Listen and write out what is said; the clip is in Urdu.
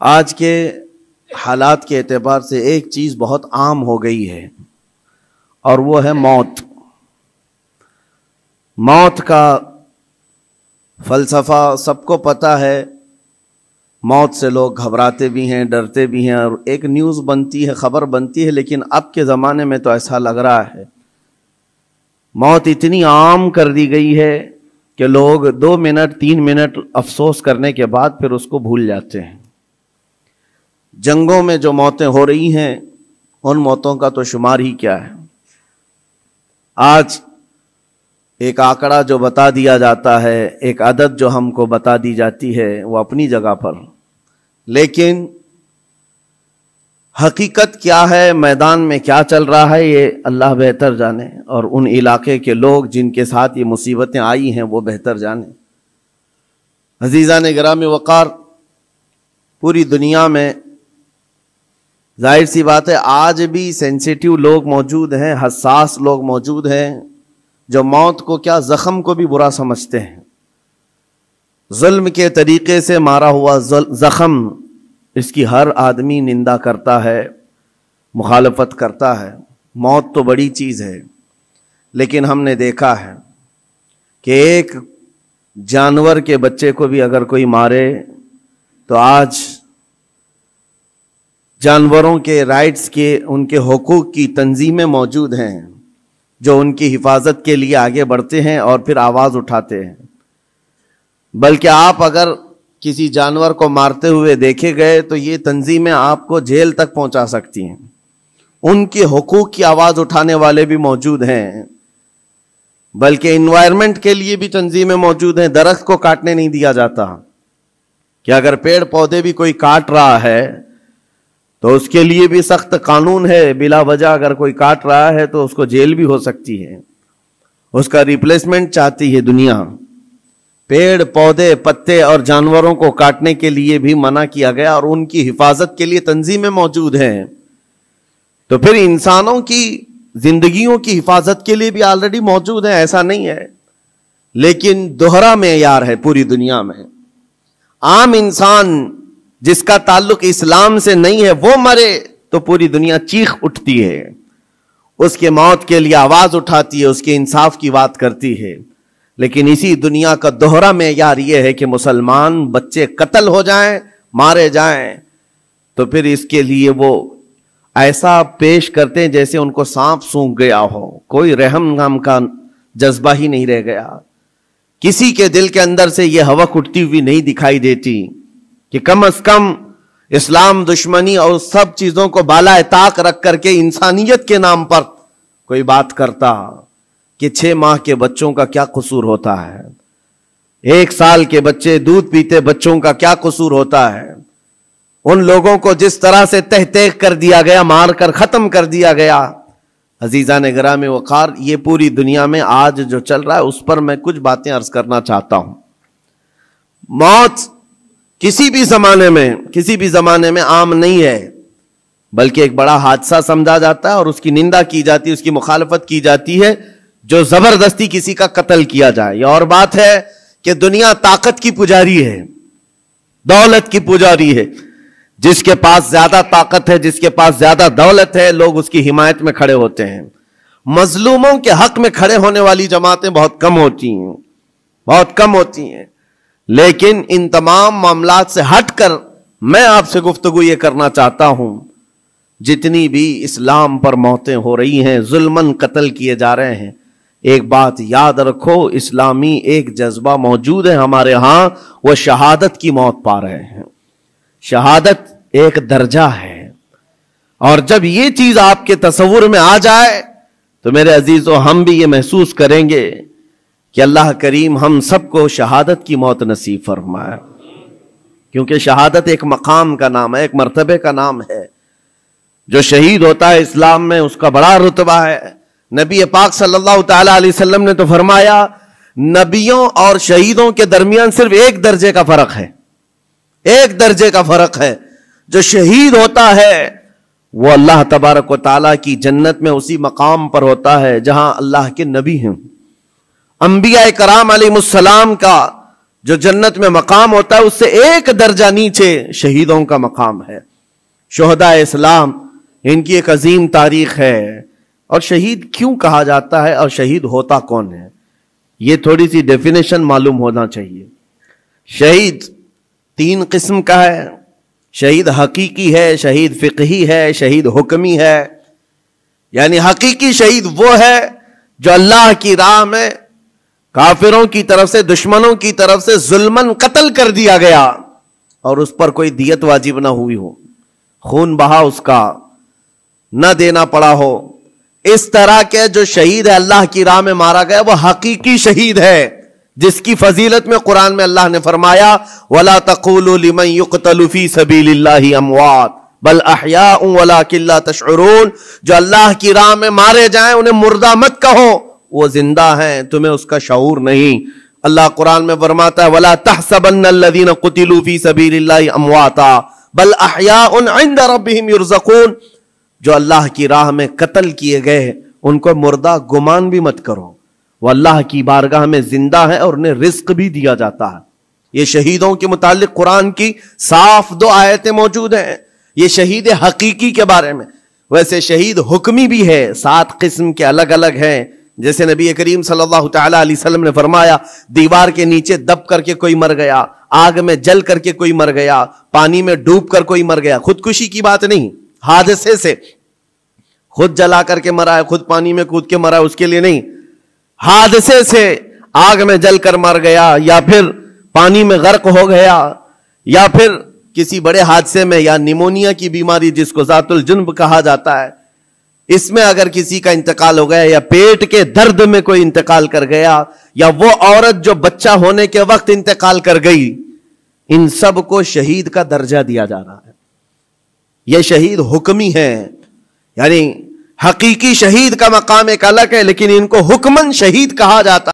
آج کے حالات کے اعتبار سے ایک چیز بہت عام ہو گئی ہے اور وہ ہے موت۔ موت کا فلسفہ سب کو پتہ ہے، موت سے لوگ گھبراتے بھی ہیں، ڈرتے بھی ہیں، اور ایک نیوز بنتی ہے، خبر بنتی ہے، لیکن اب کے زمانے میں تو ایسا لگ رہا ہے موت اتنی عام کر دی گئی ہے کہ لوگ 2 منٹ 3 منٹ افسوس کرنے کے بعد پھر اس کو بھول جاتے ہیں۔ جنگوں میں جو موتیں ہو رہی ہیں ان موتوں کا تو شمار ہی کیا ہے۔ آج ایک آنکڑا جو بتا دیا جاتا ہے، ایک عدد جو ہم کو بتا دی جاتی ہے، وہ اپنی جگہ پر، لیکن حقیقت کیا ہے، میدان میں کیا چل رہا ہے، یہ اللہ بہتر جانے، اور ان علاقے کے لوگ جن کے ساتھ یہ مصیبتیں آئی ہیں وہ بہتر جانے۔ عزیزان گرامی وقار، پوری دنیا میں ظاہر سی بات ہے آج بھی سینسیٹیو لوگ موجود ہیں، حساس لوگ موجود ہیں، جو موت کو کیا زخم کو بھی برا سمجھتے ہیں۔ ظلم کے طریقے سے مارا ہوا زخم، اس کی ہر آدمی نندا کرتا ہے، مخالفت کرتا ہے۔ موت تو بڑی چیز ہے، لیکن ہم نے دیکھا ہے کہ ایک جانور کے بچے کو بھی اگر کوئی مارے تو آج جانوروں کے رائٹس کے، ان کے حقوق کی تنظیمیں موجود ہیں جو ان کی حفاظت کے لیے آگے بڑھتے ہیں اور پھر آواز اٹھاتے ہیں۔ بلکہ آپ اگر کسی جانور کو مارتے ہوئے دیکھے گئے تو یہ تنظیمیں آپ کو جیل تک پہنچا سکتی ہیں۔ ان کے حقوق کی آواز اٹھانے والے بھی موجود ہیں، بلکہ انوائرمنٹ کے لیے بھی تنظیمیں موجود ہیں۔ درخت کو کاٹنے نہیں دیا جاتا کہ اگر پیڑ پودے بھی کوئی کاٹ رہا ہے تو اس کے لیے بھی سخت قانون ہے، بلا وجہ اگر کوئی کاٹ رہا ہے تو اس کو جیل بھی ہو سکتی ہے، اس کا ریپلیسمنٹ چاہتی ہے دنیا۔ پیڑ پودے پتے اور جانوروں کو کاٹنے کے لیے بھی منع کیا گیا، اور ان کی حفاظت کے لیے تنظیمیں موجود ہیں۔ تو پھر انسانوں کی زندگیوں کی حفاظت کے لیے بھی آلریڈی موجود ہیں، ایسا نہیں ہے، لیکن دوہرا معیار ہے پوری دنیا میں۔ عام انسان جس کا تعلق اسلام سے نہیں ہے وہ مرے تو پوری دنیا چیخ اٹھتی ہے، اس کے موت کے لیے آواز اٹھاتی ہے، اس کے انصاف کی بات کرتی ہے۔ لیکن اسی دنیا کا دوہرا معیار یہ ہے کہ مسلمان بچے قتل ہو جائیں، مارے جائیں، تو پھر اس کے لیے وہ ایسا پیش کرتے ہیں جیسے ان کو سانپ سونگھ گیا ہو، کوئی رحم نام کا جذبہ ہی نہیں رہ گیا۔ کسی کے دل کے اندر سے یہ ہوک اٹھتی ہوئی نہیں دکھائی دیتی کہ کم از کم اسلام دشمنی اور سب چیزوں کو بالائے طاق رکھ کر کے انسانیت کے نام پر کوئی بات کرتا کہ 6 ماہ کے بچوں کا کیا قصور ہوتا ہے، 1 سال کے بچے دودھ پیتے بچوں کا کیا قصور ہوتا ہے۔ ان لوگوں کو جس طرح سے تہ تہ کر دیا گیا، مار کر ختم کر دیا گیا۔ عزیزان گرامی وقار، یہ پوری دنیا میں آج جو چل رہا ہے اس پر میں کچھ باتیں عرض کرنا چاہتا ہوں۔ موت کسی بھی زمانے میں عام نہیں ہے، بلکہ ایک بڑا حادثہ سمجھا جاتا ہے اور اس کی نندا کی جاتی ہے، اس کی مخالفت کی جاتی ہے جو زبردستی کسی کا قتل کیا جائے۔ یہ اور بات ہے کہ دنیا طاقت کی پجاری ہے، دولت کی پجاری ہے، جس کے پاس زیادہ طاقت ہے، جس کے پاس زیادہ دولت ہے، لوگ اس کی حمایت میں کھڑے ہوتے ہیں۔ مظلوموں کے حق میں کھڑے ہونے والی جماعتیں بہت کم ہوتی ہیں۔ لیکن ان تمام معاملات سے ہٹ کر میں آپ سے گفتگو یہ کرنا چاہتا ہوں، جتنی بھی اسلام پر موتیں ہو رہی ہیں، ظلماً قتل کیے جا رہے ہیں، ایک بات یاد رکھو، اسلامی ایک جذبہ موجود ہے ہمارے ہاں، وہ شہادت کی موت پا رہے ہیں۔ شہادت ایک درجہ ہے، اور جب یہ چیز آپ کے تصور میں آ جائے تو میرے عزیزو ہم بھی یہ محسوس کریں گے کہ اللہ کریم ہم سب کو شہادت کی موت نصیب فرمائے، کیونکہ شہادت ایک مقام کا نام ہے، ایک مرتبے کا نام ہے۔ جو شہید ہوتا ہے اسلام میں اس کا بڑا رتبہ ہے۔ نبی پاک صلی اللہ تعالی علیہ وسلم نے تو فرمایا، نبیوں اور شہیدوں کے درمیان صرف 1 درجے کا فرق ہے، 1 درجے کا فرق ہے۔ جو شہید ہوتا ہے وہ اللہ تبارک و تعالیٰ کی جنت میں اسی مقام پر ہوتا ہے جہاں اللہ کے نبی ہیں۔ انبیاء کرام علیہ السلام کا جو جنت میں مقام ہوتا ہے اس سے ایک درجہ نیچے شہیدوں کا مقام ہے. شہداء اسلام ان کی ایک عظیم تاریخ ہے. اور شہید کیوں کہا جاتا ہے اور شہید ہوتا کون ہے، یہ تھوڑی سی ڈیفینیشن معلوم ہونا چاہیے. شہید 3 قسم کا ہے. شہید حقیقی ہے، شہید فقہی ہے، شہید حکمی ہے. یعنی حقیقی شہید وہ ہے جو اللہ کی راہ میں کافروں کی طرف سے، دشمنوں کی طرف سے ظلماً قتل کر دیا گیا اور اس پر کوئی دیت واجب نہ ہوئی ہو، خون بہا اس کا نہ دینا پڑا ہو. اس طرح کے جو شہید ہے اللہ کی راہ میں مارا گیا وہ حقیقی شہید ہے، جس کی فضیلت میں قرآن میں اللہ نے فرمایا وَلَا تَقُولُوا لِمَنْ يُقْتَلُ فِي سَبِيلِ اللَّهِ أَمْوَاتٌ بَلْ أَحْيَاءٌ وَلَكِنْ لَا تَشْعُرُونَ. جو اللہ کی راہ میں مارے جائیں انہیں مردہ مت کہو، وہ زندہ ہیں، تمہیں اس کا شعور نہیں. اللہ قرآن میں فرماتا ہے وَلَا تَحْسَبَنَّ الَّذِينَ قُتِلُوا فِي سَبِيلِ اللَّهِ أَمْوَاتًا بَلْ أَحْيَاءٌ عِنْدَ رَبِّهِمْ يُرْزَقُونَ. جو اللہ کی راہ میں قتل کیے گئے ان کو مردہ گمان بھی مت کرو، وہ اللہ کی بارگاہ میں زندہ ہے اور انہیں رزق بھی دیا جاتا ہے. یہ شہیدوں کے متعلق قرآن کی صاف 2 آیتیں موجود ہیں. یہ شہید حقیقی کے بارے میں. ویسے شہید حکمی بھی ہے، 7 قسم کے الگ الگ ہیں. جیسے نبی کریم صلی اللہ تعالی علیہ وسلم نے فرمایا دیوار کے نیچے دب کر کے کوئی مر گیا، آگ میں جل کر کے کوئی مر گیا، پانی میں ڈوب کر کوئی مر گیا. خودکشی کی بات نہیں، حادثے سے خود جلا کر کے مرا ہے، خود پانی میں کود کے مرا ہے، اس کے لیے نہیں. حادثے سے آگ میں جل کر مر گیا، یا پھر پانی میں غرق ہو گیا، یا پھر کسی بڑے حادثے میں، یا نیمونیا کی بیماری جس کو ذات الجنب کہا جاتا ہے، اس میں اگر کسی کا انتقال ہو گیا، یا پیٹ کے درد میں کوئی انتقال کر گیا، یا وہ عورت جو بچہ ہونے کے وقت انتقال کر گئی، ان سب کو شہید کا درجہ دیا جا رہا ہے. یہ شہید حکمی ہے. یعنی حقیقی شہید کا مقام ایک الگ ہے، لیکن ان کو حکمن شہید کہا جاتا ہے.